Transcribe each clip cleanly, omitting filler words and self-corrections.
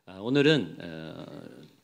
오늘은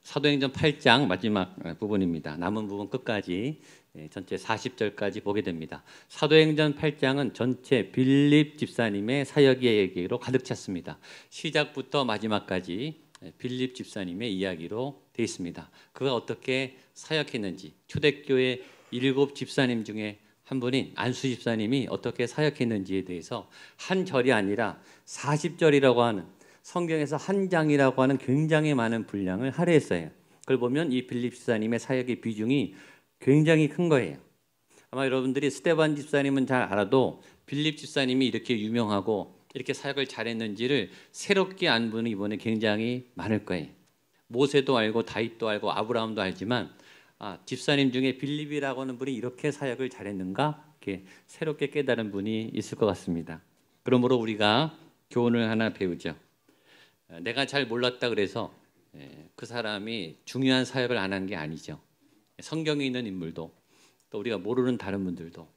사도행전 8장 마지막 부분입니다. 남은 부분 끝까지 전체 40절까지 보게 됩니다. 사도행전 8장은 전체 빌립 집사님의 사역 이야기로 가득 찼습니다. 시작부터 마지막까지 빌립 집사님의 이야기로 되어 있습니다. 그가 어떻게 사역했는지, 초대교회 7 집사님 중에 한 분인 안수 집사님이 어떻게 사역했는지에 대해서 한 절이 아니라 40절이라고 하는, 성경에서 한 장이라고 하는 굉장히 많은 분량을 할애했어요. 그걸 보면 이 빌립 집사님의 사역의 비중이 굉장히 큰 거예요. 아마 여러분들이 스데반 집사님은 잘 알아도 빌립 집사님이 이렇게 유명하고 이렇게 사역을 잘했는지를 새롭게 안 분이 이번에 굉장히 많을 거예요. 모세도 알고 다윗도 알고 아브라함도 알지만 집사님 중에 빌립이라고 하는 분이 이렇게 사역을 잘했는가? 이렇게 새롭게 깨달은 분이 있을 것 같습니다. 그러므로 우리가 교훈을 하나 배우죠. 내가 잘 몰랐다 그래서 그 사람이 중요한 사역을 안 한 게 아니죠. 성경에 있는 인물도 또 우리가 모르는 다른 분들도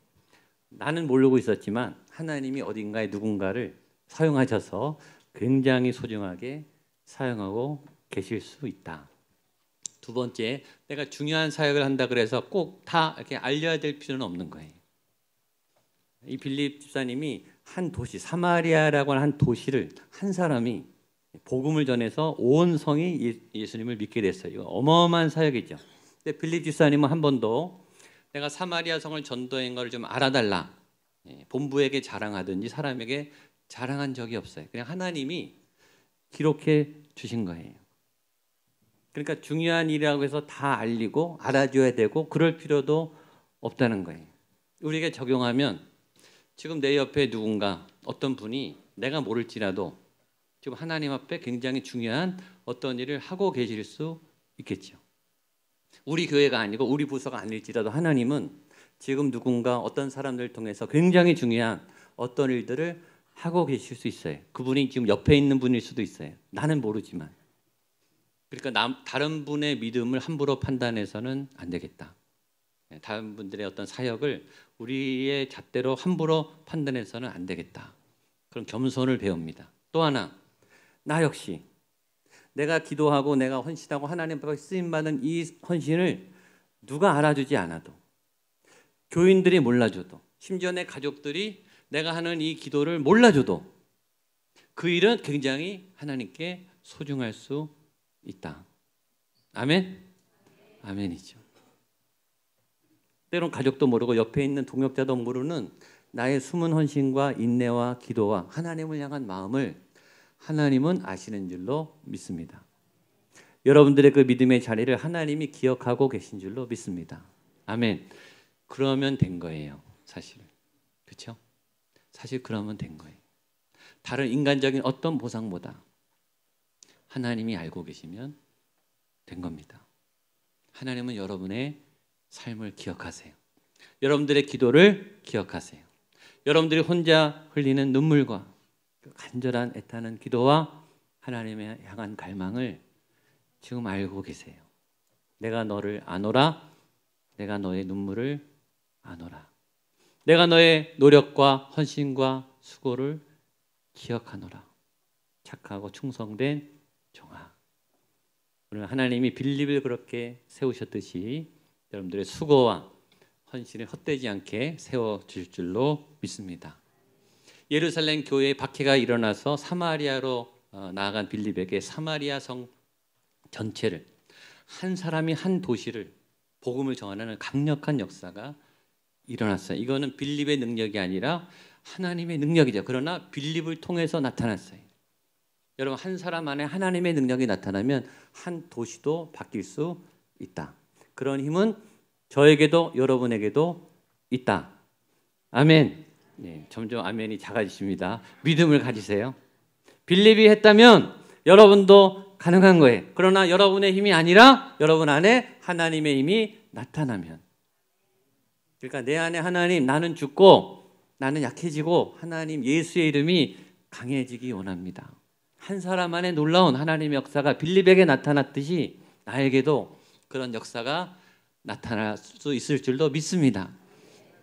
나는 모르고 있었지만 하나님이 어딘가에 누군가를 사용하셔서 굉장히 소중하게 사용하고 계실 수 있다. 두 번째, 내가 중요한 사역을 한다 그래서 꼭 다 이렇게 알려야 될 필요는 없는 거예요. 이 빌립 집사님이 한 도시, 사마리아라고 하는 한 도시를 한 사람이 복음을 전해서 온 성이 예수님을 믿게 됐어요. 이거 어마어마한 사역이죠. 근데 빌립 집사님은 한 번도 내가 사마리아 성을 전도한 걸 좀 알아달라, 본부에게 자랑하든지 사람에게 자랑한 적이 없어요. 그냥 하나님이 기록해 주신 거예요. 그러니까 중요한 일이라고 해서 다 알리고 알아줘야 되고 그럴 필요도 없다는 거예요. 우리에게 적용하면 지금 내 옆에 누군가 어떤 분이 내가 모를지라도 지금 하나님 앞에 굉장히 중요한 어떤 일을 하고 계실 수 있겠죠. 우리 교회가 아니고 우리 부서가 아닐지라도 하나님은 지금 누군가 어떤 사람들을 통해서 굉장히 중요한 어떤 일들을 하고 계실 수 있어요. 그분이 지금 옆에 있는 분일 수도 있어요. 나는 모르지만. 그러니까 다른 분의 믿음을 함부로 판단해서는 안 되겠다. 다른 분들의 어떤 사역을 우리의 잣대로 함부로 판단해서는 안 되겠다. 그런 겸손을 배웁니다. 또 하나, 나 역시 내가 기도하고 내가 헌신하고 하나님 앞에 쓰임받은 이 헌신을 누가 알아주지 않아도, 교인들이 몰라줘도, 심지어 내 가족들이 내가 하는 이 기도를 몰라줘도 그 일은 굉장히 하나님께 소중할 수 있다. 아멘? 아멘이죠. 때론 가족도 모르고 옆에 있는 동역자도 모르는 나의 숨은 헌신과 인내와 기도와 하나님을 향한 마음을 하나님은 아시는 줄로 믿습니다. 여러분들의 그 믿음의 자리를 하나님이 기억하고 계신 줄로 믿습니다. 아멘. 그러면 된 거예요, 사실. 그렇죠? 사실 그러면 된 거예요. 다른 인간적인 어떤 보상보다 하나님이 알고 계시면 된 겁니다. 하나님은 여러분의 삶을 기억하세요. 여러분들의 기도를 기억하세요. 여러분들이 혼자 흘리는 눈물과 간절한 애타는 기도와 하나님의 향한 갈망을 지금 알고 계세요. 내가 너를 아노라. 내가 너의 눈물을 아노라. 내가 너의 노력과 헌신과 수고를 기억하노라. 착하고 충성된 종아. 오늘 하나님이 빌립을 그렇게 세우셨듯이 여러분들의 수고와 헌신을 헛되지 않게 세워주실 줄로 믿습니다. 예루살렘 교회에 박해가 일어나서 사마리아로 나아간 빌립에게 사마리아 성 전체를, 한 사람이 한 도시를 복음을 전하는 강력한 역사가 일어났어요. 이거는 빌립의 능력이 아니라 하나님의 능력이죠. 그러나 빌립을 통해서 나타났어요. 여러분, 한 사람 안에 하나님의 능력이 나타나면 한 도시도 바뀔 수 있다. 그런 힘은 저에게도 여러분에게도 있다. 아멘. 네, 점점 아멘이 작아지십니다. 믿음을 가지세요. 빌립이 했다면 여러분도 가능한 거예요. 그러나 여러분의 힘이 아니라 여러분 안에 하나님의 힘이 나타나면, 그러니까 내 안에 하나님, 나는 죽고 나는 약해지고 하나님 예수의 이름이 강해지기 원합니다. 한 사람 안에 놀라운 하나님의 역사가 빌립에게 나타났듯이 나에게도 그런 역사가 나타날 수 있을 줄도 믿습니다.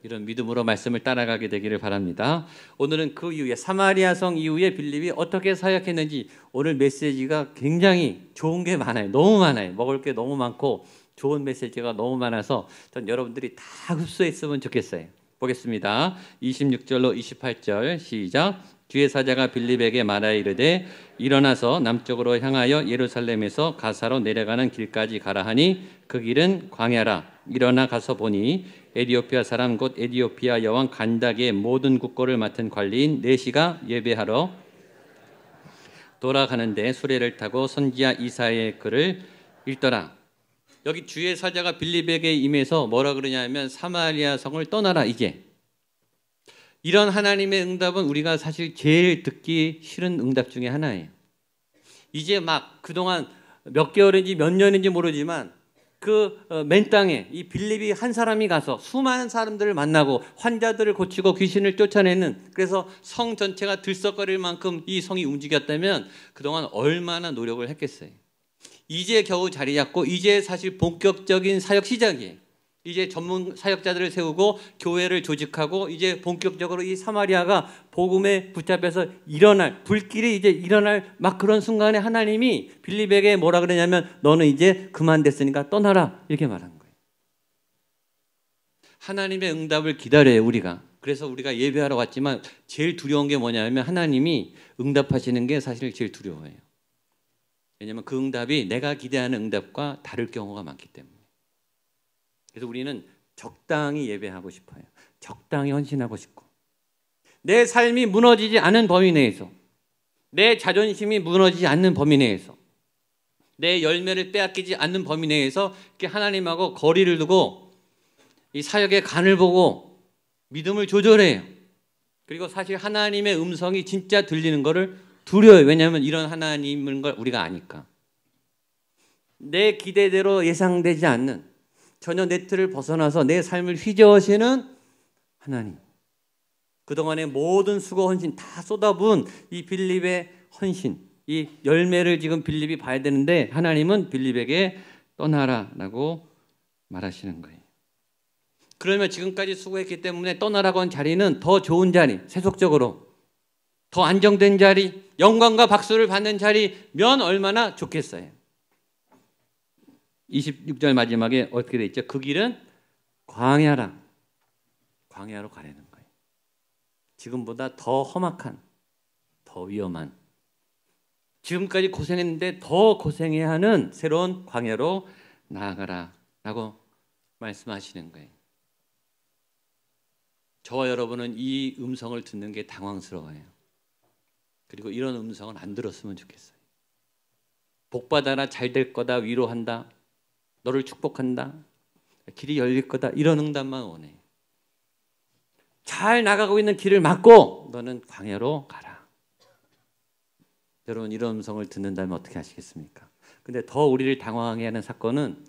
이런 믿음으로 말씀을 따라가게 되기를 바랍니다. 오늘은 그 이후에 사마리아 성 이후에 빌립이 어떻게 사역했는지, 오늘 메시지가 굉장히 좋은 게 많아요. 너무 많아요. 먹을 게 너무 많고 좋은 메시지가 너무 많아서 전 여러분들이 다 흡수했으면 좋겠어요. 보겠습니다. 26절로 28절 시작. 주의 사자가 빌립에게 말하여 이르되 일어나서 남쪽으로 향하여 예루살렘에서 가사로 내려가는 길까지 가라 하니 그 길은 광야라. 일어나 가서 보니 에디오피아 사람 곧 에디오피아 여왕 간다게의 모든 국고를 맡은 관리인 네시가 예배하러 돌아가는데 수레를 타고 선지자 이사야의 글을 읽더라. 여기 주의 사자가 빌립에게 임해서 뭐라 그러냐면 사마리아 성을 떠나라. 이게 이런 하나님의 응답은 우리가 사실 제일 듣기 싫은 응답 중에 하나예요. 이제 막 그동안 몇 개월인지 몇 년인지 모르지만 그 맨 땅에 이 빌립이 한 사람이 가서 수많은 사람들을 만나고 환자들을 고치고 귀신을 쫓아내는, 그래서 성 전체가 들썩거릴 만큼 이 성이 움직였다면 그동안 얼마나 노력을 했겠어요. 이제 겨우 자리 잡고 이제 사실 본격적인 사역 시작이에요. 이제 전문 사역자들을 세우고 교회를 조직하고 이제 본격적으로 이 사마리아가 복음에 붙잡혀서 일어날, 불길이 이제 일어날 막 그런 순간에 하나님이 빌립에게 뭐라 그러냐면 너는 이제 그만 됐으니까 떠나라, 이렇게 말한 거예요. 하나님의 응답을 기다려요, 우리가. 그래서 우리가 예배하러 왔지만 제일 두려운 게 뭐냐면 하나님이 응답하시는 게 사실 제일 두려워요. 왜냐하면 그 응답이 내가 기대하는 응답과 다를 경우가 많기 때문에. 그래서 우리는 적당히 예배하고 싶어요. 적당히 헌신하고 싶고, 내 삶이 무너지지 않은 범위 내에서, 내 자존심이 무너지지 않는 범위 내에서, 내 열매를 빼앗기지 않는 범위 내에서 이렇게 하나님하고 거리를 두고 이 사역의 간을 보고 믿음을 조절해요. 그리고 사실 하나님의 음성이 진짜 들리는 거를 두려워요. 왜냐하면 이런 하나님인 걸 우리가 아니까. 내 기대대로 예상되지 않는, 전혀 내 틀을 벗어나서 내 삶을 휘저으시는 하나님, 그동안의 모든 수고 헌신 다 쏟아부은 이 빌립의 헌신, 이 열매를 지금 빌립이 봐야 되는데 하나님은 빌립에게 떠나라라고 말하시는 거예요. 그러면 지금까지 수고했기 때문에 떠나라고 한 자리는 더 좋은 자리, 세속적으로 더 안정된 자리, 영광과 박수를 받는 자리면 얼마나 좋겠어요. 26절 마지막에 어떻게 돼 있죠? 그 길은 광야라. 광야로 가려는 거예요. 지금보다 더 험악한, 더 위험한, 지금까지 고생했는데 더 고생해야 하는 새로운 광야로 나아가라 라고 말씀하시는 거예요. 저와 여러분은 이 음성을 듣는 게 당황스러워요. 그리고 이런 음성은 안 들었으면 좋겠어요. 복받아라, 잘 될 거다, 위로한다, 너를 축복한다, 길이 열릴 거다, 이런 응답만 원해. 잘 나가고 있는 길을 막고 너는 광야로 가라. 여러분, 이런 음성을 듣는다면 어떻게 하시겠습니까? 근데 더 우리를 당황하게 하는 사건은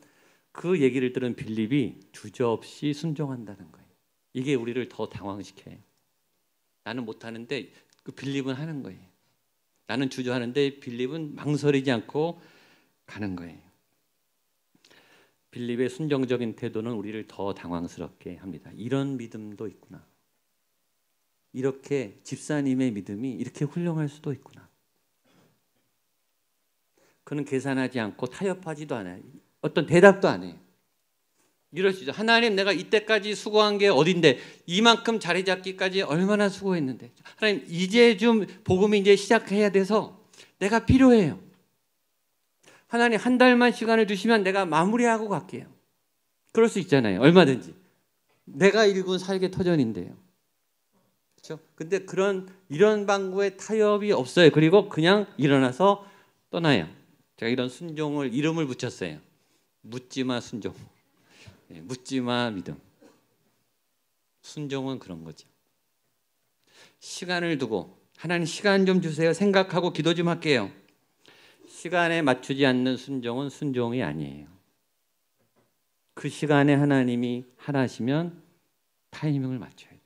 그 얘기를 들은 빌립이 주저없이 순종한다는 거예요. 이게 우리를 더 당황시켜요. 나는 못하는데 그 빌립은 하는 거예요. 나는 주저하는데 빌립은 망설이지 않고 가는 거예요. 빌립의 순종적인 태도는 우리를 더 당황스럽게 합니다. 이런 믿음도 있구나. 이렇게 집사님의 믿음이 이렇게 훌륭할 수도 있구나. 그는 계산하지 않고 타협하지도 않아요. 어떤 대답도 안 해요. 이럴 수 있죠. 하나님, 내가 이때까지 수고한 게 어딘데, 이만큼 자리 잡기까지 얼마나 수고했는데, 하나님 이제 좀 복음이 이제 시작해야 돼서 내가 필요해요. 하나님 한 달만 시간을 주시면 내가 마무리하고 갈게요. 그럴 수 있잖아요. 얼마든지. 내가 일군 살게 터전인데요. 그렇죠? 근데 이런 방구에 타협이 없어요. 그리고 그냥 일어나서 떠나요. 제가 이런 순종을 이름을 붙였어요. 묻지마 순종. 묻지마 믿음. 순종은 그런 거죠. 시간을 두고 하나님 시간 좀 주세요. 생각하고 기도 좀 할게요. 시간에 맞추지 않는 순종은 순종이 아니에요. 그 시간에 하나님이 하시면 타이밍을 맞춰야 돼요.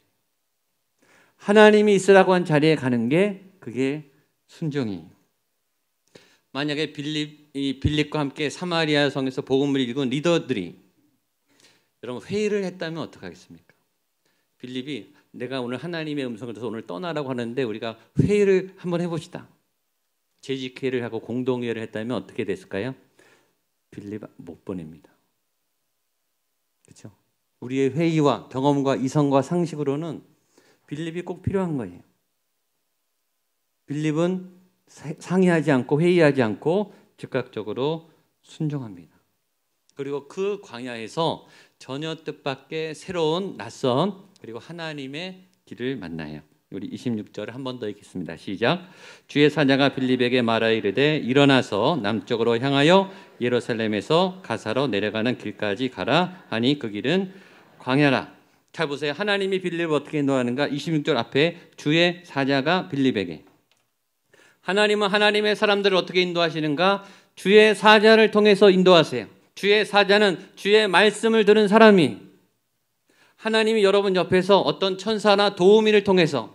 하나님이 있으라고 한 자리에 가는 게 그게 순종이에요. 만약에 빌립과 함께 사마리아 성에서 복음을 읽은 리더들이 여러분 회의를 했다면 어떡하겠습니까? 빌립이 내가 오늘 하나님의 음성을 들어서 오늘 떠나라고 하는데 우리가 회의를 한번 해봅시다. 재직회의를 하고 공동회의를 했다면 어떻게 됐을까요? 빌립 못 보냅니다. 그렇죠? 우리의 회의와 경험과 이성과 상식으로는 빌립이 꼭 필요한 거예요. 빌립은 상의하지 않고 회의하지 않고 즉각적으로 순종합니다. 그리고 그 광야에서 전혀 뜻밖의 새로운 낯선 그리고 하나님의 길을 만나요. 우리 26절을 한 번 더 읽겠습니다. 시작. 주의 사자가 빌립에게 말하여 이르되 일어나서 남쪽으로 향하여 예루살렘에서 가사로 내려가는 길까지 가라 하니 그 길은 광야라. 잘 보세요. 하나님이 빌립을 어떻게 인도하는가? 26절 앞에 주의 사자가 빌립에게. 하나님은 하나님의 사람들을 어떻게 인도하시는가? 주의 사자를 통해서 인도하세요. 주의 사자는 주의 말씀을 들은 사람이, 하나님이 여러분 옆에서 어떤 천사나 도우미를 통해서,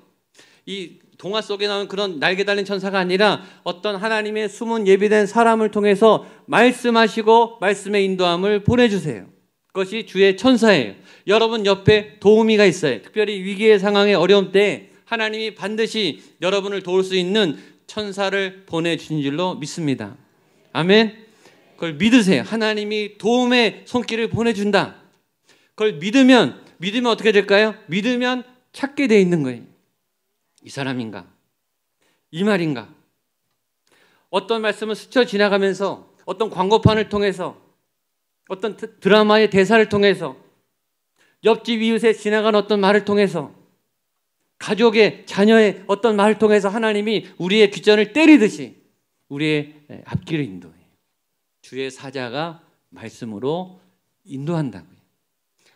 이 동화 속에 나오는 그런 날개 달린 천사가 아니라 어떤 하나님의 숨은 예비된 사람을 통해서 말씀하시고 말씀의 인도함을 보내주세요. 그것이 주의 천사예요. 여러분 옆에 도우미가 있어요. 특별히 위기의 상황에 어려움 때 하나님이 반드시 여러분을 도울 수 있는 천사를 보내주신 줄로 믿습니다. 아멘. 그걸 믿으세요. 하나님이 도움의 손길을 보내준다. 그걸 믿으면 어떻게 될까요? 믿으면 찾게 돼 있는 거예요. 이 사람인가? 이 말인가? 어떤 말씀을 스쳐 지나가면서, 어떤 광고판을 통해서, 어떤 드라마의 대사를 통해서, 옆집 이웃에 지나간 어떤 말을 통해서, 가족의 자녀의 어떤 말을 통해서 하나님이 우리의 귓전을 때리듯이 우리의 앞길을 인도해요. 주의 사자가 말씀으로 인도한다고요.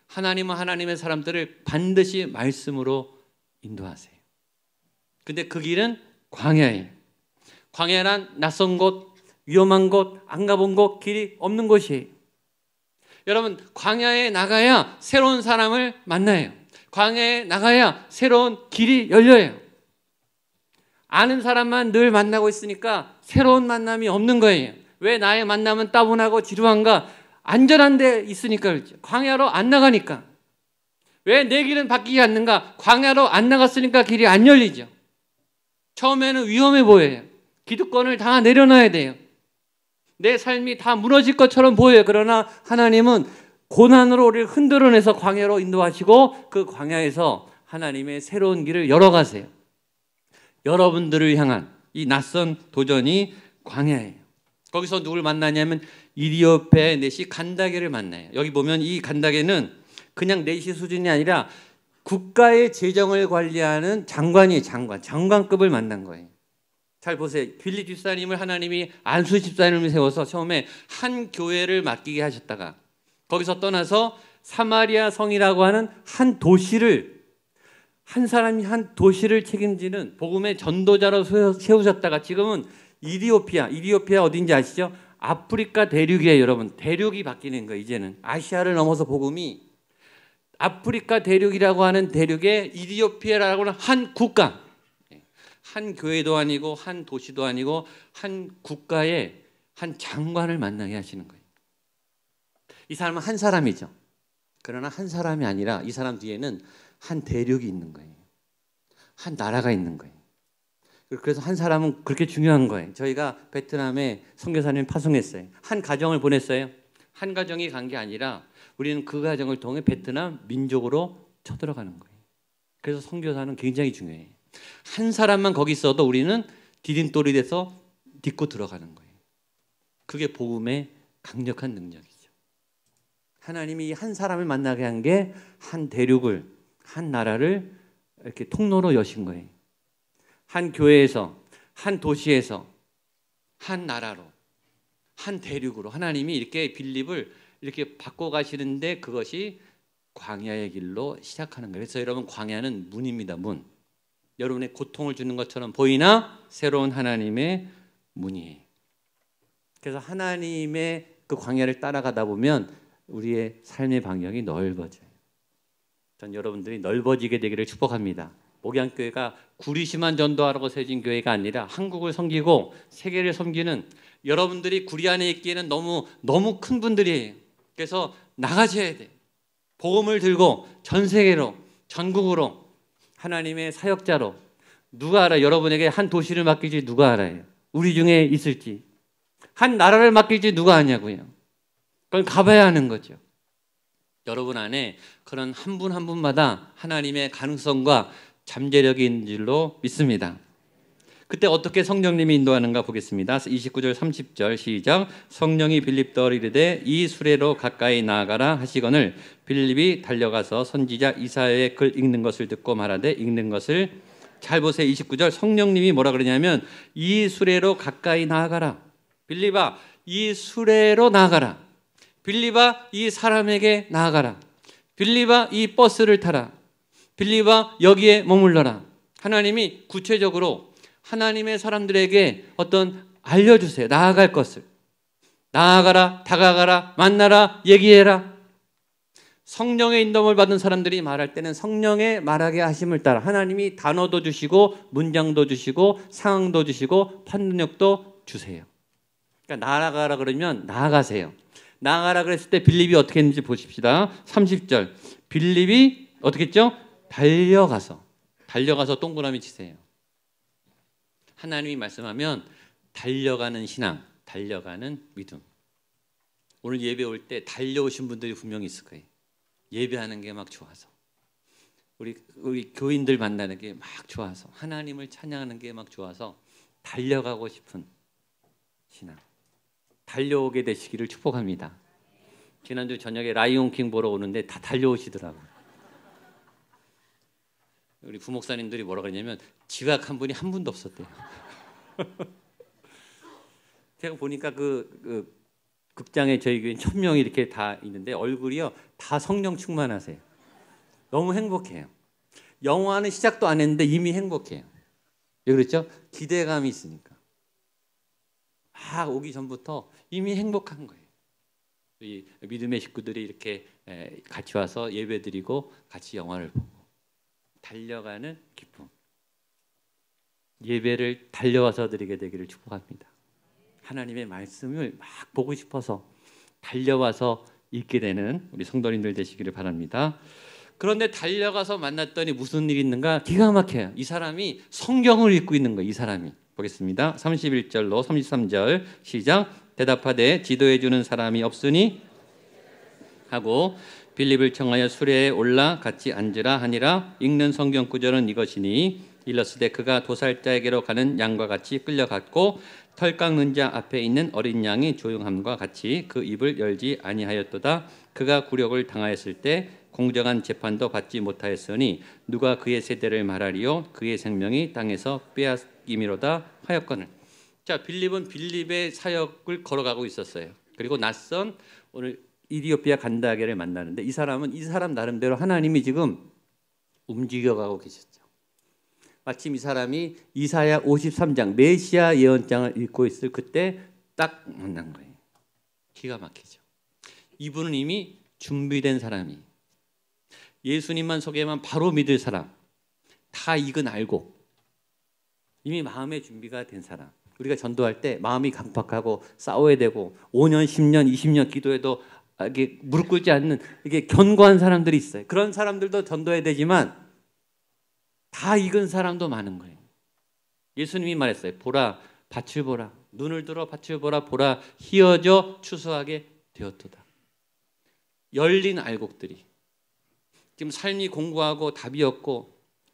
하나님은 하나님의 사람들을 반드시 말씀으로 인도하세요. 근데 그 길은 광야예요. 광야란 낯선 곳, 위험한 곳, 안 가본 곳, 길이 없는 곳이에요. 여러분, 광야에 나가야 새로운 사람을 만나요. 광야에 나가야 새로운 길이 열려요. 아는 사람만 늘 만나고 있으니까 새로운 만남이 없는 거예요. 왜 나의 만남은 따분하고 지루한가? 안전한 데 있으니까 그렇죠. 광야로 안 나가니까. 왜 내 길은 바뀌지 않는가? 광야로 안 나갔으니까 길이 안 열리죠. 처음에는 위험해 보여요. 기득권을 다 내려놔야 돼요. 내 삶이 다 무너질 것처럼 보여요. 그러나 하나님은 고난으로 우리를 흔들어내서 광야로 인도하시고 그 광야에서 하나님의 새로운 길을 열어가세요. 여러분들을 향한 이 낯선 도전이 광야예요. 거기서 누굴 만나냐면 이디오페 넷이 간다게를 만나요. 여기 보면 이 간다게는 그냥 넷이 수준이 아니라 국가의 재정을 관리하는 장관이에요. 장관급을 만난 거예요. 잘 보세요. 빌립 집사님을 하나님이 안수 집사님을 세워서 처음에 한 교회를 맡기게 하셨다가 거기서 떠나서 사마리아 성이라고 하는 한 도시를, 한 사람이 한 도시를 책임지는 복음의 전도자로 세우셨다가 지금은 이디오피아 어딘지 아시죠? 아프리카 대륙이에요. 여러분, 대륙이 바뀌는 거예요. 이제는 아시아를 넘어서 복음이 아프리카 대륙이라고 하는 대륙에 이디오피아라고 하는 한 국가, 한 교회도 아니고 한 도시도 아니고 한 국가의 한 장관을 만나게 하시는 거예요. 이 사람은 한 사람이죠. 그러나 한 사람이 아니라 이 사람 뒤에는 한 대륙이 있는 거예요. 한 나라가 있는 거예요. 그래서 한 사람은 그렇게 중요한 거예요. 저희가 베트남에 선교사님 파송했어요. 한 가정을 보냈어요. 한 가정이 간 게 아니라 우리는 그 가정을 통해 베트남 민족으로 쳐들어가는 거예요. 그래서 선교사는 굉장히 중요해요. 한 사람만 거기 있어도 우리는 디딤돌이 돼서 딛고 들어가는 거예요. 그게 복음의 강력한 능력이죠. 하나님이 한 사람을 만나게 한 게 한 대륙을, 한 나라를 이렇게 통로로 여신 거예요. 한 교회에서, 한 도시에서, 한 나라로, 한 대륙으로 하나님이 이렇게 빌립을 이렇게 바꿔가시는데 그것이 광야의 길로 시작하는 거예요. 그래서 여러분, 광야는 문입니다. 문. 여러분의 고통을 주는 것처럼 보이나 새로운 하나님의 문이에요. 그래서 하나님의 그 광야를 따라가다 보면 우리의 삶의 방향이 넓어져요. 전 여러분들이 넓어지게 되기를 축복합니다. 목양교회가 구리시만 전도하라고 세진 교회가 아니라 한국을 섬기고 세계를 섬기는, 여러분들이 구리 안에 있기에는 너무 큰 분들이에요. 그래서 나가셔야 돼요. 복음을 들고 전 세계로 전국으로 하나님의 사역자로 누가 알아? 여러분에게 한 도시를 맡길지 누가 알아요? 우리 중에 있을지. 한 나라를 맡길지 누가 아냐고요. 그건 가봐야 하는 거죠. 여러분 안에 그런 한 분 한 분마다 하나님의 가능성과 잠재력이 있는 줄로 믿습니다. 그때 어떻게 성령님이 인도하는가 보겠습니다. 29절 30절 시작. 성령이 빌립더러 이르되 이 수레로 가까이 나아가라 하시거늘 빌립이 달려가서 선지자 이사야의 글 읽는 것을 듣고 말하되 읽는 것을 잘 보세요. 29절 성령님이 뭐라 그러냐면 이 수레로 가까이 나아가라. 빌립아 이 수레로 나아가라. 빌립아 이 사람에게 나아가라. 빌립아 이 버스를 타라. 빌립아 여기에 머물러라. 하나님이 구체적으로 하나님의 사람들에게 어떤 알려주세요. 나아갈 것을. 나아가라, 다가가라, 만나라, 얘기해라. 성령의 인도를 받은 사람들이 말할 때는 성령의 말하게 하심을 따라 하나님이 단어도 주시고 문장도 주시고 상황도 주시고 판단력도 주세요. 그러니까 나아가라 그러면 나아가세요. 나아가라 그랬을 때 빌립이 어떻게 했는지 보십시다. 30절 빌립이 어떻게 했죠? 달려가서 동그라미 치세요. 하나님이 말씀하면 달려가는 신앙, 달려가는 믿음. 오늘 예배 올 때 달려오신 분들이 분명히 있을 거예요. 예배하는 게 막 좋아서 우리 교인들 만나는 게 막 좋아서 하나님을 찬양하는 게 막 좋아서 달려가고 싶은 신앙. 달려오게 되시기를 축복합니다. 지난주 저녁에 라이온킹 보러 오는데 다 달려오시더라고요. 우리 부목사님들이 뭐라 그러냐면 지각 한 분이 한 분도 없었대요. 제가 보니까 그 극장에 저희 교인 1000명이 이렇게 다 있는데 얼굴이요 다 성령 충만하세요. 너무 행복해요. 영화는 시작도 안 했는데 이미 행복해요. 왜 그렇죠? 기대감이 있으니까. 막 오기 전부터 이미 행복한 거예요. 이 믿음의 식구들이 이렇게 같이 와서 예배드리고 같이 영화를 보고 달려가는 기쁨. 예배를 달려와서 드리게 되기를 축복합니다. 하나님의 말씀을 막 보고 싶어서 달려와서 읽게 되는 우리 성도님들 되시기를 바랍니다. 그런데 달려가서 만났더니 무슨 일이 있는가? 기가 막혀요. 이 사람이 성경을 읽고 있는 거예요. 이 사람이. 보겠습니다. 31절로 33절 시작. 대답하되 지도해 주는 사람이 없으니 하고 빌립을 청하여 수레에 올라 같이 앉으라 하니라. 읽는 성경 구절은 이것이니 일러스되 그가 도살자에게로 가는 양과 같이 끌려갔고 털 깎는 자 앞에 있는 어린 양이 조용함과 같이 그 입을 열지 아니하였도다. 그가 굴욕을 당하였을 때 공정한 재판도 받지 못하였으니 누가 그의 세대를 말하리요 그의 생명이 땅에서 빼앗김이로다 하였거늘. 자, 빌립은 빌립의 사역을 걸어가고 있었어요. 그리고 낯선 오늘 이디오피아 간다게를 만나는데 이 사람은 이 사람 나름대로 하나님이 지금 움직여가고 계셨죠. 마침 이 사람이 이사야 53장 메시아 예언장을 읽고 있을 그때 딱 만난 거예요. 기가 막히죠. 이분은 이미 준비된 사람이 예수님만 소개하면 바로 믿을 사람 다 이건 알고 이미 마음의 준비가 된 사람. 우리가 전도할 때 마음이 강팍하고 싸워야 되고 5년, 10년, 20년 기도해도 이게 무릎 꿇지 않는 이게 견고한 사람들이 있어요. 그런 사람들도 전도해야 되지만 다 익은 사람도 많은 거예요. 예수님이 말했어요. 보라 밭을 보라 눈을 들어 밭을 보라 보라 희어져 추수하게 되었도다. 열린 알곡들이 지금 삶이 공고하고 답이 없고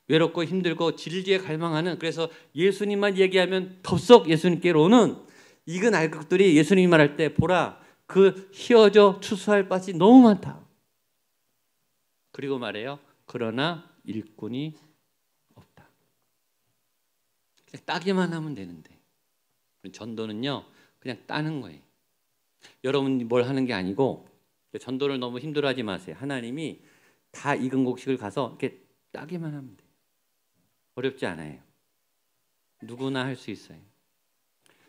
외롭고 힘들고 질지에 갈망하는 그래서 예수님만 얘기하면 덥석 예수님께로 오는 익은 알곡들이 예수님이 말할 때 보라 그 희어져 추수할 밭이 너무 많다. 그리고 말해요. 그러나 일꾼이 없다. 그냥 따기만 하면 되는데 전도는요 그냥 따는 거예요. 여러분이 뭘 하는 게 아니고 전도를 너무 힘들어하지 마세요. 하나님이 다 익은 곡식을 가서 이렇게 따기만 하면 돼요. 어렵지 않아요. 누구나 할 수 있어요.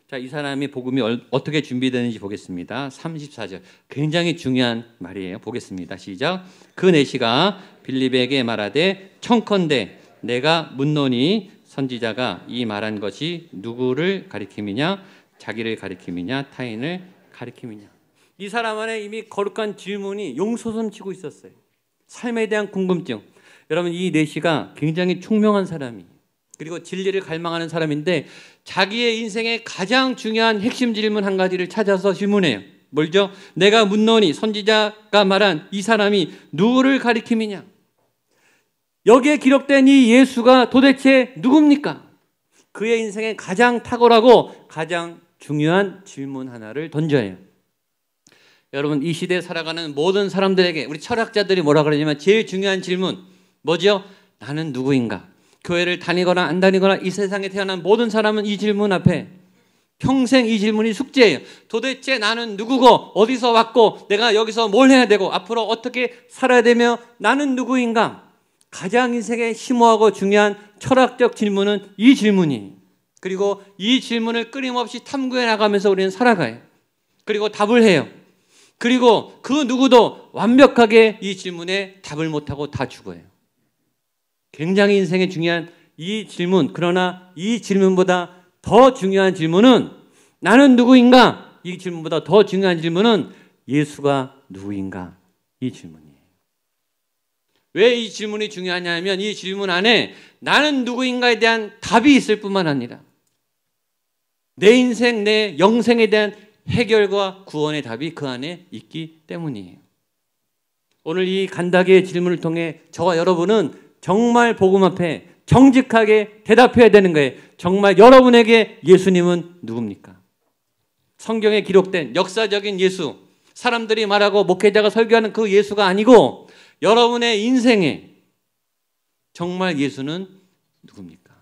자, 이 사람이 복음이 어떻게 준비되는지 보겠습니다. 34절 굉장히 중요한 말이에요. 보겠습니다. 시작. 그 내시가 빌립에게 말하되 청컨대 내가 묻노니 선지자가 이 말한 것이 누구를 가리킴이냐 자기를 가리킴이냐 타인을 가리킴이냐. 이 사람 안에 이미 거룩한 질문이 용솟음치고 있었어요. 삶에 대한 궁금증. 여러분 이 내시가 굉장히 총명한 사람이에요. 그리고 진리를 갈망하는 사람인데 자기의 인생의 가장 중요한 핵심 질문 한 가지를 찾아서 질문해요. 뭘죠? 내가 묻노니 선지자가 말한 이 사람이 누구를 가리킴이냐? 여기에 기록된 이 예수가 도대체 누굽니까? 그의 인생의 가장 탁월하고 가장 중요한 질문 하나를 던져요. 여러분 이 시대에 살아가는 모든 사람들에게 우리 철학자들이 뭐라 그러냐면 제일 중요한 질문 뭐죠? 나는 누구인가? 교회를 다니거나 안 다니거나 이 세상에 태어난 모든 사람은 이 질문 앞에 평생 이 질문이 숙제예요. 도대체 나는 누구고 어디서 왔고 내가 여기서 뭘 해야 되고 앞으로 어떻게 살아야 되며 나는 누구인가? 가장 인생에 심오하고 중요한 철학적 질문은 이 질문이에요. 그리고 이 질문을 끊임없이 탐구해 나가면서 우리는 살아가요. 그리고 답을 해요. 그리고 그 누구도 완벽하게 이 질문에 답을 못하고 다 죽어요. 굉장히 인생에 중요한 이 질문, 그러나 이 질문보다 더 중요한 질문은 나는 누구인가? 이 질문보다 더 중요한 질문은 예수가 누구인가? 이 질문이에요. 왜 이 질문이 중요하냐 하면 이 질문 안에 나는 누구인가에 대한 답이 있을 뿐만 아니라 내 인생, 내 영생에 대한 해결과 구원의 답이 그 안에 있기 때문이에요. 오늘 이 간다기의 질문을 통해 저와 여러분은 정말 복음 앞에 정직하게 대답해야 되는 거예요. 정말 여러분에게 예수님은 누굽니까? 성경에 기록된 역사적인 예수, 사람들이 말하고 목회자가 설교하는 그 예수가 아니고 여러분의 인생에 정말 예수는 누굽니까?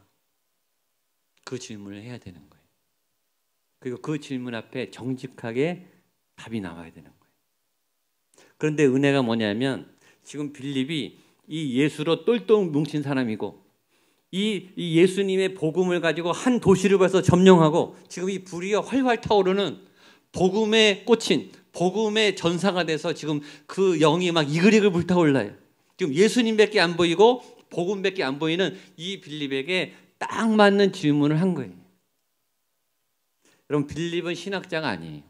그 질문을 해야 되는 거예요. 그리고 그 질문 앞에 정직하게 답이 나와야 되는 거예요. 그런데 은혜가 뭐냐면 지금 빌립이 이 예수로 똘똘 뭉친 사람이고 이 예수님의 복음을 가지고 한 도시를 벌써 점령하고 지금 이 불이 활활 타오르는 복음에 꽂힌 복음의 전사가 돼서 지금 그 영이 막 이글이글 불타올라요. 지금 예수님밖에 안 보이고 복음밖에 안 보이는 이 빌립에게 딱 맞는 질문을 한 거예요. 여러분 빌립은 신학자가 아니에요.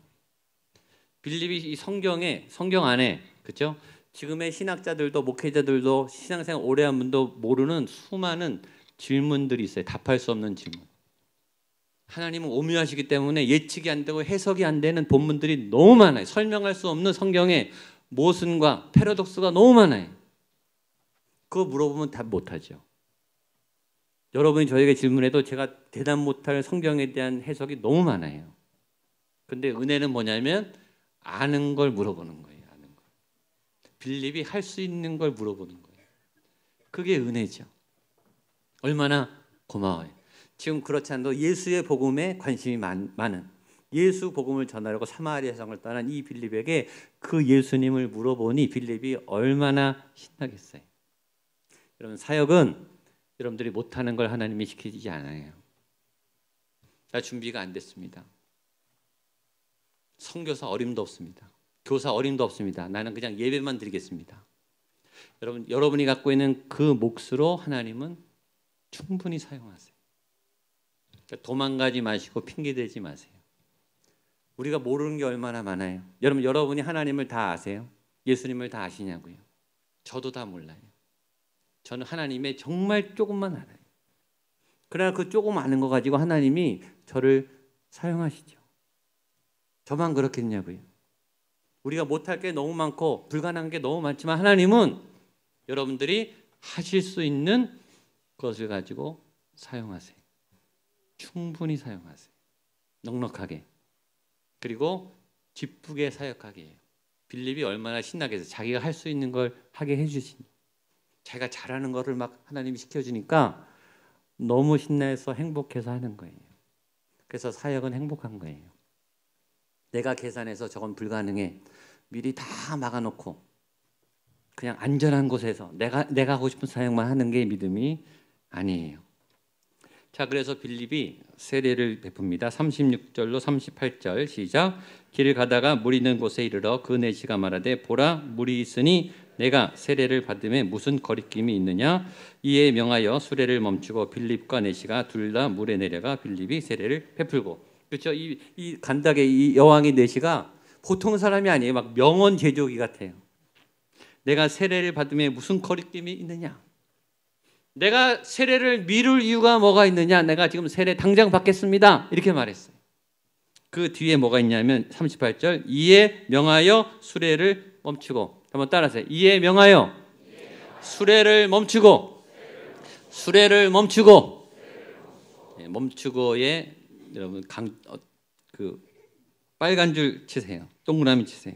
빌립이 이 성경 안에 그렇죠? 지금의 신학자들도 목회자들도 신앙생활 오래 한 분도 모르는 수많은 질문들이 있어요. 답할 수 없는 질문. 하나님은 오묘하시기 때문에 예측이 안 되고 해석이 안 되는 본문들이 너무 많아요. 설명할 수 없는 성경의 모순과 패러독스가 너무 많아요. 그거 물어보면 답 못하죠. 여러분이 저에게 질문해도 제가 대답 못할 성경에 대한 해석이 너무 많아요. 근데 은혜는 뭐냐면 아는 걸 물어보는 거예요. 아는 걸. 빌립이 할 수 있는 걸 물어보는 거예요. 그게 은혜죠. 얼마나 고마워요. 지금 그렇지 않아도 예수의 복음에 관심이 많은 예수 복음을 전하려고 사마리아 성을 떠난 이 빌립에게 그 예수님을 물어보니 빌립이 얼마나 신나겠어요. 여러분 사역은 여러분들이 못하는 걸 하나님이 시키지 않아요. 나 준비가 안 됐습니다. 선교사 어림도 없습니다. 교사 어림도 없습니다. 나는 그냥 예배만 드리겠습니다. 여러분이 갖고 있는 그 몫으로 하나님은 충분히 사용하세요. 도망가지 마시고 핑계대지 마세요. 우리가 모르는 게 얼마나 많아요. 여러분이 하나님을 다 아세요? 예수님을 다 아시냐고요? 저도 다 몰라요. 저는 하나님의 정말 조금만 알아요. 그러나 그 조금 아는 거 가지고 하나님이 저를 사용하시죠. 저만 그렇겠냐고요? 우리가 못할 게 너무 많고 불가능한 게 너무 많지만 하나님은 여러분들이 하실 수 있는 것을 가지고 사용하세요. 충분히 사용하세요. 넉넉하게. 그리고 기쁘게 사역하게 해요. 빌립이 얼마나 신나겠어요. 자기가 할 수 있는 걸 하게 해주시니. 자기가 잘하는 거를 막 하나님이 시켜주니까 너무 신나서 행복해서 하는 거예요. 그래서 사역은 행복한 거예요. 내가 계산해서 저건 불가능해. 미리 다 막아놓고 그냥 안전한 곳에서 내가 하고 싶은 사역만 하는 게 믿음이 아니에요. 자, 그래서 빌립이 세례를 베풉니다. 36절로 38절 시작. 길을 가다가 물 있는 곳에 이르러 그 내시가 말하되 보라 물이 있으니 내가 세례를 받음에 무슨 거리낌이 있느냐. 이에 명하여 수레를 멈추고 빌립과 내시가 둘 다 물에 내려가 빌립이 세례를 베풀고. 그렇죠. 이 간닥의 이 여왕이 내시가 보통 사람이 아니에요. 막 명언 제조기 같아요. 내가 세례를 받음에 무슨 거리낌이 있느냐. 내가 세례를 미룰 이유가 뭐가 있느냐? 내가 지금 세례 당장 받겠습니다. 이렇게 말했어요. 그 뒤에 뭐가 있냐면 38절 이에 명하여 수레를 멈추고 한번 따라하세요. 이에 명하여 수레를 멈추고 수레를 멈추고 멈추고에 여러분 그 빨간 줄 치세요. 동그라미 치세요.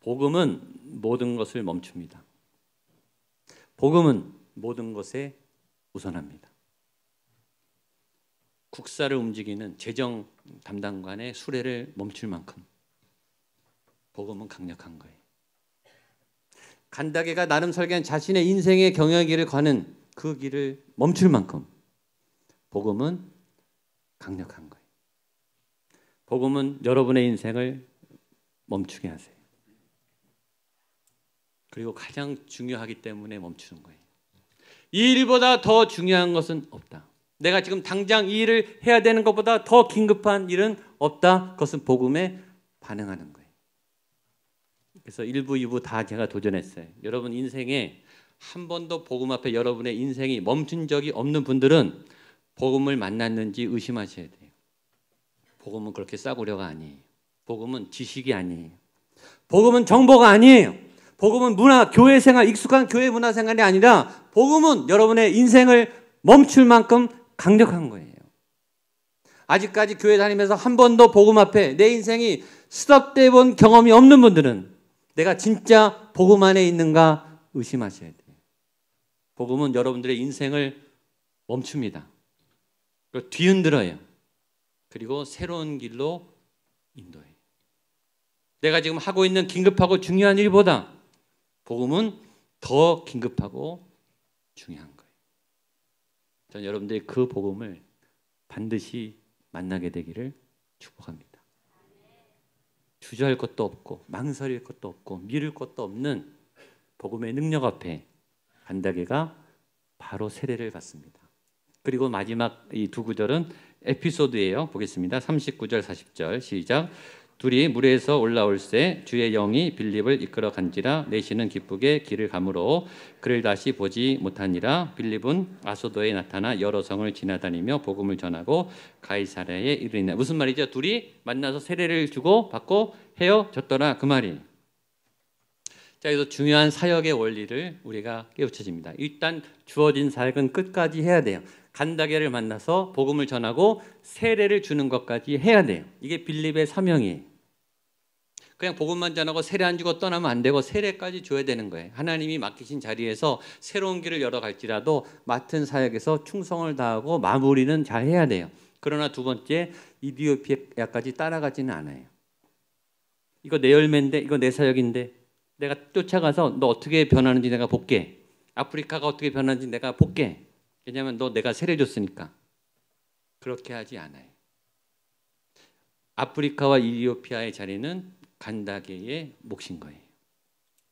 복음은 모든 것을 멈춥니다. 복음은 모든 것에 우선합니다. 국사를 움직이는 재정 담당관의 수레를 멈출 만큼 복음은 강력한 거예요. 간다게가 나름 설계한 자신의 인생의 경영길을 가는 그 길을 멈출 만큼 복음은 강력한 거예요. 복음은 여러분의 인생을 멈추게 하세요. 그리고 가장 중요하기 때문에 멈추는 거예요. 이 일보다 더 중요한 것은 없다. 내가 지금 당장 이 일을 해야 되는 것보다 더 긴급한 일은 없다. 그것은 복음에 반응하는 거예요. 그래서 1부, 2부 다 제가 도전했어요. 여러분 인생에 한 번도 복음 앞에 여러분의 인생이 멈춘 적이 없는 분들은 복음을 만났는지 의심하셔야 돼요. 복음은 그렇게 싸구려가 아니에요. 복음은 지식이 아니에요. 복음은 정보가 아니에요. 복음은 문화, 교회 생활, 익숙한 교회 문화 생활이 아니라 복음은 여러분의 인생을 멈출 만큼 강력한 거예요. 아직까지 교회 다니면서 한 번도 복음 앞에 내 인생이 스톱돼 본 경험이 없는 분들은 내가 진짜 복음 안에 있는가 의심하셔야 돼요. 복음은 여러분들의 인생을 멈춥니다. 그리고 뒤흔들어요. 그리고 새로운 길로 인도해요. 내가 지금 하고 있는 긴급하고 중요한 일보다 복음은 더 긴급하고 중요한 거예요. 저는 여러분들이 그 복음을 반드시 만나게 되기를 축복합니다. 주저할 것도 없고 망설일 것도 없고 미룰 것도 없는 복음의 능력 앞에 간다게가 바로 세례를 받습니다. 그리고 마지막 이 두 구절은 에피소드예요. 보겠습니다. 39절 40절 시작. 둘이 물에서 올라올새 주의 영이 빌립을 이끌어 간지라 내시는 기쁘게 길을 가므로 그를 다시 보지 못하니라. 빌립은 아소도에 나타나 여러 성을 지나다니며 복음을 전하고 가이사랴에 이르니라. 무슨 말이죠? 둘이 만나서 세례를 주고 받고 헤어졌더라 그 말이. 자, 여기서 중요한 사역의 원리를 우리가 깨우쳐집니다. 일단 주어진 사역은 끝까지 해야 돼요. 간다게를 만나서 복음을 전하고 세례를 주는 것까지 해야 돼요. 이게 빌립의 사명이에요. 그냥 복음만 전하고 세례 안 주고 떠나면 안 되고 세례까지 줘야 되는 거예요. 하나님이 맡기신 자리에서 새로운 길을 열어갈지라도 맡은 사역에서 충성을 다하고 마무리는 잘 해야 돼요. 그러나 두 번째, 이디오피아까지 따라가지는 않아요. 이거 내 열매인데, 이거 내 사역인데 내가 쫓아가서 너 어떻게 변하는지 내가 볼게. 아프리카가 어떻게 변하는지 내가 볼게. 왜냐하면 너 내가 세례 줬으니까. 그렇게 하지 않아요. 아프리카와 이디오피아의 자리는 간다게의 몫인 거예요.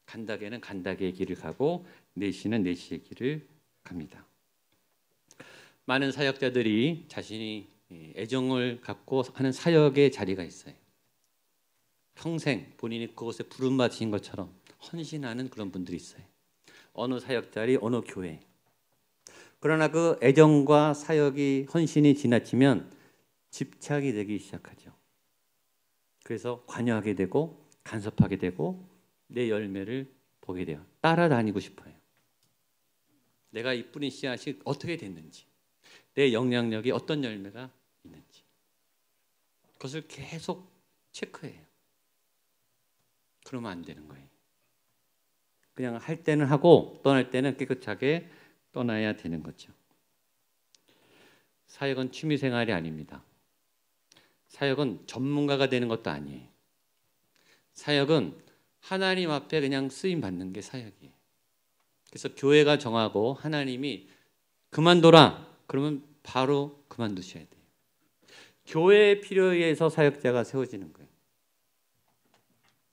간다게는 간다게의 길을 가고 내시는 내시의 길을 갑니다. 많은 사역자들이 자신이 애정을 갖고 하는 사역의 자리가 있어요. 평생 본인이 그것에 부름받으신 것처럼 헌신하는 그런 분들이 있어요. 어느 사역자리, 어느 교회. 그러나 그 애정과 사역이 헌신이 지나치면 집착이 되기 시작하죠. 그래서 관여하게 되고 간섭하게 되고 내 열매를 보게 돼요. 따라다니고 싶어요. 내가 이 뿌린 씨앗이 어떻게 됐는지, 내 영향력이 어떤 열매가 있는지 그것을 계속 체크해요. 그러면 안 되는 거예요. 그냥 할 때는 하고 떠날 때는 깨끗하게 떠나야 되는 거죠. 사역은 취미생활이 아닙니다. 사역은 전문가가 되는 것도 아니에요. 사역은 하나님 앞에 그냥 쓰임 받는 게 사역이에요. 그래서 교회가 정하고 하나님이 그만둬라 그러면 바로 그만두셔야 돼요. 교회의 필요에 의해서 사역자가 세워지는 거예요.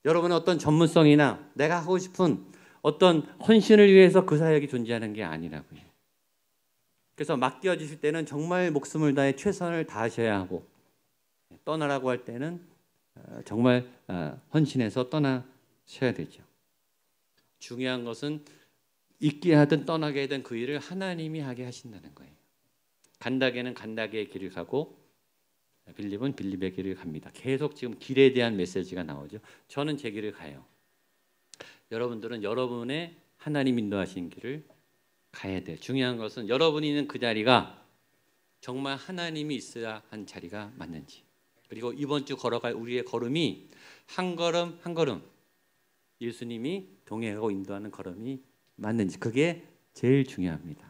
여러분의 어떤 전문성이나 내가 하고 싶은 어떤 헌신을 위해서 그 사역이 존재하는 게 아니라고요. 그래서 맡겨지실 때는 정말 목숨을 다해 최선을 다하셔야 하고 떠나라고 할 때는 정말 헌신해서 떠나셔야 되죠. 중요한 것은 있게 하든 떠나게 하든 그 일을 하나님이 하게 하신다는 거예요. 간다게는 간다게의 길을 가고 빌립은 빌립의 길을 갑니다. 계속 지금 길에 대한 메시지가 나오죠. 저는 제 길을 가요. 여러분들은 여러분의 하나님 인도하신 길을 가야 돼요. 중요한 것은 여러분이 있는 그 자리가 정말 하나님이 있어야 한 자리가 맞는지, 그리고 이번 주 걸어갈 우리의 걸음이 한 걸음 한 걸음 예수님이 동행하고 인도하는 걸음이 맞는지, 그게 제일 중요합니다.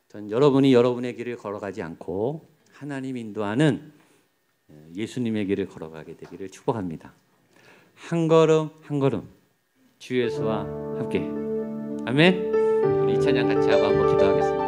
전 여러분이 여러분의 길을 걸어가지 않고 하나님 인도하는 예수님의 길을 걸어가게 되기를 축복합니다. 한 걸음 한 걸음 주 예수와 함께. 아멘. 우리 이 찬양 같이 하고 한번 기도하겠습니다.